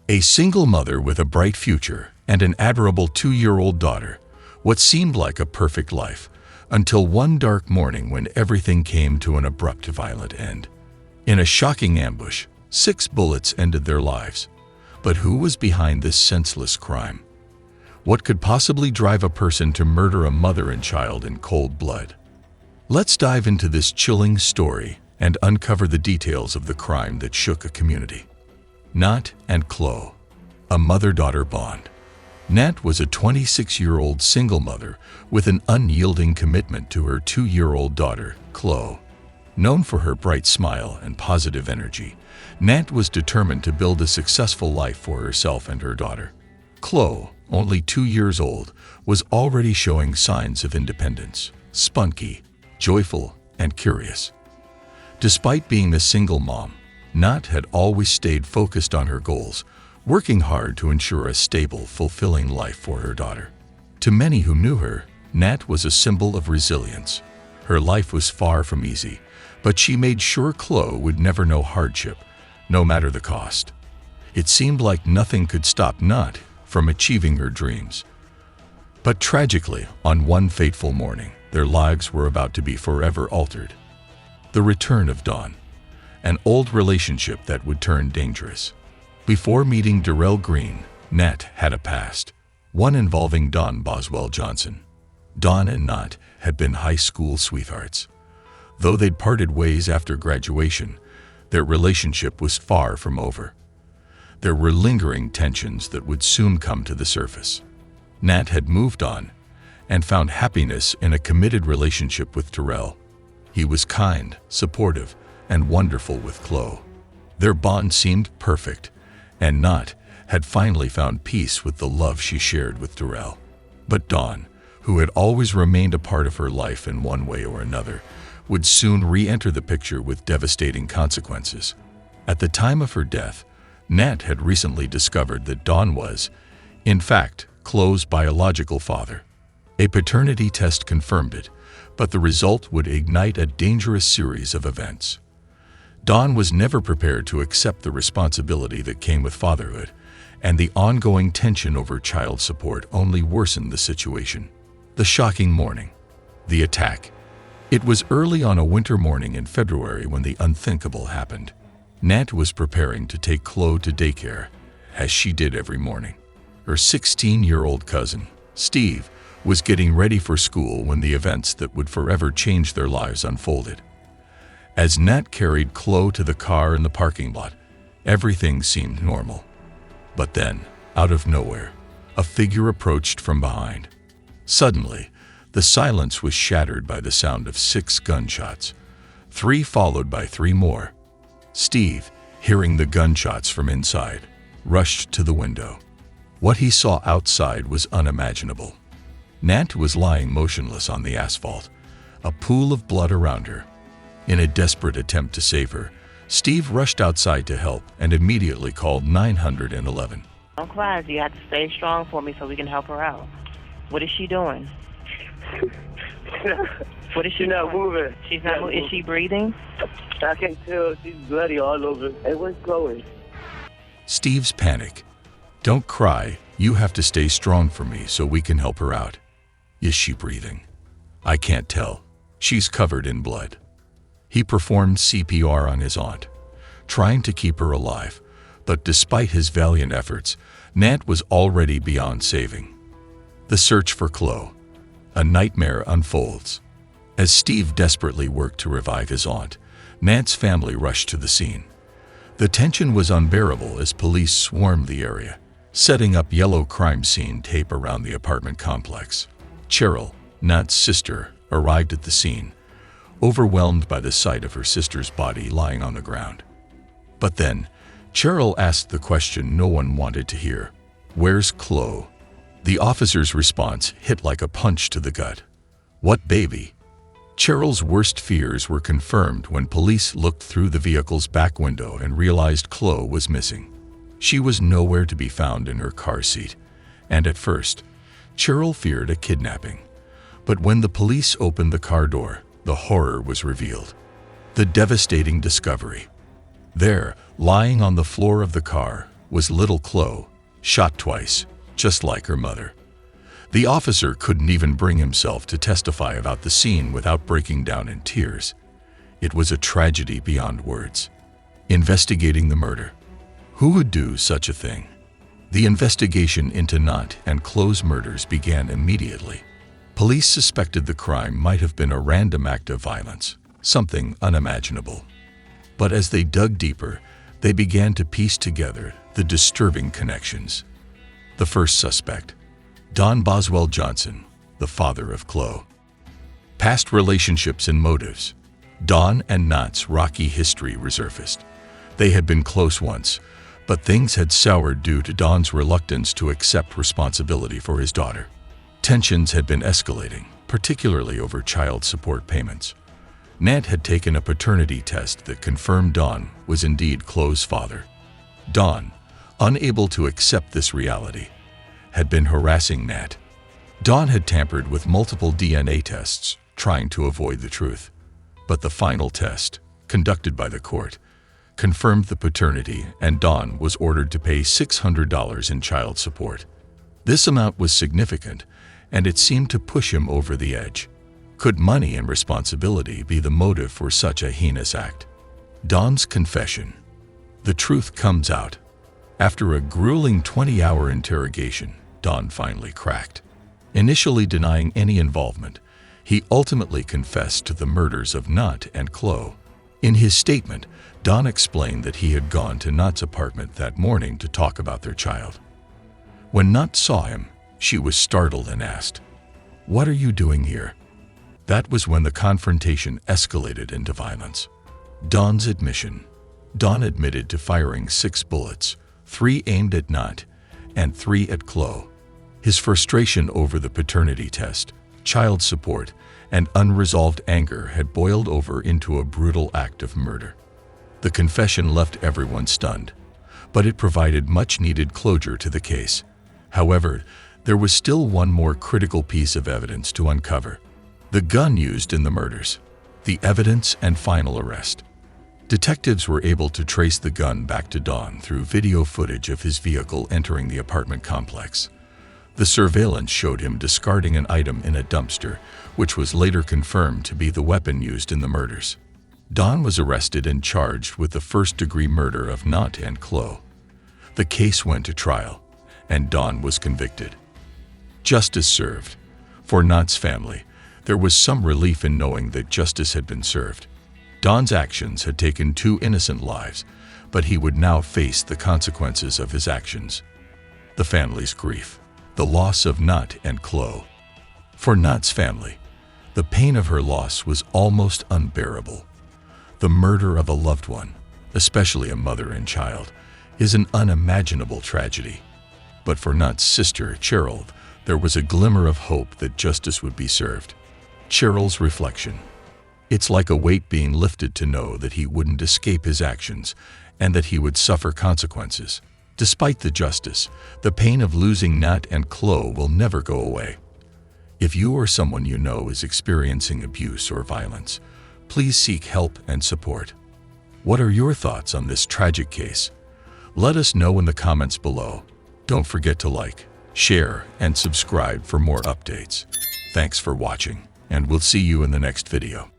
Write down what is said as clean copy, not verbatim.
A single mother with a bright future and an adorable 2-year-old daughter, what seemed like a perfect life, until one dark morning when everything came to an abrupt, violent end. In a shocking ambush, 6 bullets ended their lives. But who was behind this senseless crime? What could possibly drive a person to murder a mother and child in cold blood? Let's dive into this chilling story and uncover the details of the crime that shook a community. Nat and Chloe, a mother-daughter bond. Nat was a 26-year-old single mother with an unyielding commitment to her 2-year-old daughter, Chloe. Known for her bright smile and positive energy, Nat was determined to build a successful life for herself and her daughter. Chloe, only 2 years old, was already showing signs of independence, spunky, joyful, and curious. Despite being a single mom, Nat had always stayed focused on her goals, working hard to ensure a stable, fulfilling life for her daughter. To many who knew her, Nat was a symbol of resilience. Her life was far from easy, but she made sure Chloe would never know hardship, no matter the cost. It seemed like nothing could stop Nat from achieving her dreams. But tragically, on one fateful morning, their lives were about to be forever altered. The return of Dawn, an old relationship that would turn dangerous. Before meeting Darrell Green, Nat had a past, one involving Dawn Boswell Johnson. Dawn and Nat had been high school sweethearts. Though they'd parted ways after graduation, their relationship was far from over. There were lingering tensions that would soon come to the surface. Nat had moved on and found happiness in a committed relationship with Darrell. He was kind, supportive, and wonderful with Chloe. Their bond seemed perfect, and Nat had finally found peace with the love she shared with Darrell. But Dawn, who had always remained a part of her life in one way or another, would soon re-enter the picture with devastating consequences. At the time of her death, Nat had recently discovered that Dawn was, in fact, Chloe's biological father. A paternity test confirmed it, but the result would ignite a dangerous series of events. Dawn was never prepared to accept the responsibility that came with fatherhood, and the ongoing tension over child support only worsened the situation. The shocking morning. The attack. It was early on a winter morning in February when the unthinkable happened. Nat was preparing to take Chloe to daycare, as she did every morning. Her 16-year-old cousin, Steve, was getting ready for school when the events that would forever change their lives unfolded. As Nat carried Chloe to the car in the parking lot, everything seemed normal. But then, out of nowhere, a figure approached from behind. Suddenly, the silence was shattered by the sound of 6 gunshots, 3 followed by 3 more. Steve, hearing the gunshots from inside, rushed to the window. What he saw outside was unimaginable. Nat was lying motionless on the asphalt, a pool of blood around her. In a desperate attempt to save her, Steve rushed outside to help and immediately called 911. Don't cry. You have to stay strong for me so we can help her out. What is she doing? What is she She's not doing? moving. She's not moving. Is she breathing? I can tell she's bloody all over. Hey, where's Chloe? Steve's panic. Don't cry. You have to stay strong for me so we can help her out. Is she breathing? I can't tell. She's covered in blood. He performed CPR on his aunt, trying to keep her alive, but despite his valiant efforts, Nat was already beyond saving. The search for Chloe. A nightmare unfolds. As Steve desperately worked to revive his aunt, Nat's family rushed to the scene. The tension was unbearable as police swarmed the area, setting up yellow crime scene tape around the apartment complex. Cheryl, Nat's sister, arrived at the scene, overwhelmed by the sight of her sister's body lying on the ground. But then, Cheryl asked the question no one wanted to hear. Where's Chloe? The officer's response hit like a punch to the gut. What baby? Cheryl's worst fears were confirmed when police looked through the vehicle's back window and realized Chloe was missing. She was nowhere to be found in her car seat, and at first, Cheryl feared a kidnapping. But when the police opened the car door, the horror was revealed. The devastating discovery. There, lying on the floor of the car, was little Chloe, shot twice, just like her mother. The officer couldn't even bring himself to testify about the scene without breaking down in tears. It was a tragedy beyond words. Investigating the murder. Who would do such a thing? The investigation into Nat and Chloe's murders began immediately. Police suspected the crime might have been a random act of violence, something unimaginable. But as they dug deeper, they began to piece together the disturbing connections. The first suspect, Don Boswell Johnson, the father of Chloe. Past relationships and motives. Don and Nat's rocky history resurfaced. They had been close once, but things had soured due to Don's reluctance to accept responsibility for his daughter. Tensions had been escalating, particularly over child support payments. Nat had taken a paternity test that confirmed Don was indeed Chloe's father. Don, unable to accept this reality, had been harassing Nat. Don had tampered with multiple DNA tests, trying to avoid the truth. But the final test, conducted by the court, confirmed the paternity, and Don was ordered to pay $600 in child support. This amount was significant, and it seemed to push him over the edge. Could money and responsibility be the motive for such a heinous act? Don's confession. The truth comes out. After a grueling 20-hour interrogation, Don finally cracked. Initially denying any involvement, he ultimately confessed to the murders of Nat and Chloe. In his statement, Don explained that he had gone to Nat's apartment that morning to talk about their child. When Nat saw him, she was startled and asked, "What are you doing here?" That was when the confrontation escalated into violence. Don's admission. Don admitted to firing 6 bullets, 3 aimed at Nat and 3 at Chloe. His frustration over the paternity test, child support, and unresolved anger had boiled over into a brutal act of murder. The confession left everyone stunned, but it provided much-needed closure to the case. However, there was still one more critical piece of evidence to uncover: the gun used in the murders, the evidence, and final arrest. Detectives were able to trace the gun back to Don through video footage of his vehicle entering the apartment complex. The surveillance showed him discarding an item in a dumpster, which was later confirmed to be the weapon used in the murders. Don was arrested and charged with the first-degree murder of Nat and Chloe. The case went to trial, and Don was convicted. Justice served. For Nat's family, there was some relief in knowing that justice had been served. Don's actions had taken 2 innocent lives, but he would now face the consequences of his actions. The family's grief. The loss of Nat and Chloe. For Nat's family, the pain of her loss was almost unbearable. The murder of a loved one, especially a mother and child, is an unimaginable tragedy. But for Nat's sister, Cheryl, there was a glimmer of hope that justice would be served. Cheryl's reflection. It's like a weight being lifted to know that he wouldn't escape his actions and that he would suffer consequences. Despite the justice, the pain of losing Nat and Chloe will never go away. If you or someone you know is experiencing abuse or violence, please seek help and support. What are your thoughts on this tragic case? Let us know in the comments below. Don't forget to like, share, and subscribe for more updates. Thanks for watching, and we'll see you in the next video.